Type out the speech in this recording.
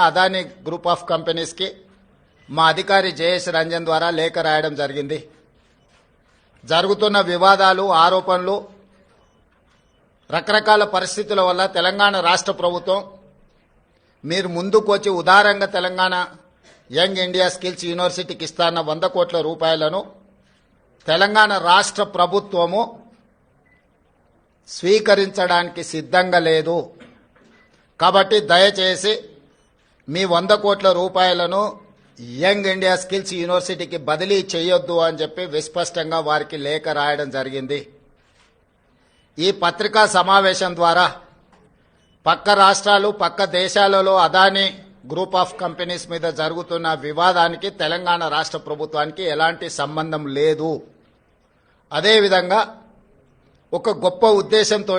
Adani group of companies కి మా అధికారి జయేష్ రంజన్ ద్వారా లేఖ రాయడం జరిగింది. జరుగుతున్న వివాదాలు, ఆరోపణలు, రకరకాల పరిస్థితుల వల్ల తెలంగాణ రాష్ట్ర ప్రభుత్వం మీరు ముందుకు వచ్చి ఉదారంగా తెలంగాణ యంగ్ ఇండియా స్కిల్స్ యూనివర్సిటీకి ఇస్తాన్న 100 కోట్ల రూపాయలను తెలంగాణ రాష్ట్ర ప్రభుత్వము స్వీకరించడానికి సిద్ధంగా లేదు. కాబట్టి దయచేసి మీ 100 కోట్ల రూపాయలను యంగ్ ఇండియా స్కిల్స్ యూనివర్సిటీకి బదిలీ చేయొద్దు అని చెప్పి విస్పష్టంగా వారికి లేఖ రాయడం జరిగింది. ఈ పత్రికా సమావేశం ద్వారా పక్క రాష్ట్రాలు, పక్క దేశాలలో అదానీ గ్రూప్ ఆఫ్ కంపెనీస్ మీద జరుగుతున్న వివాదానికి తెలంగాణ రాష్ట్ర ప్రభుత్వానికి ఎలాంటి సంబంధం లేదు. అదేవిధంగా ఒక గొప్ప ఉద్దేశంతో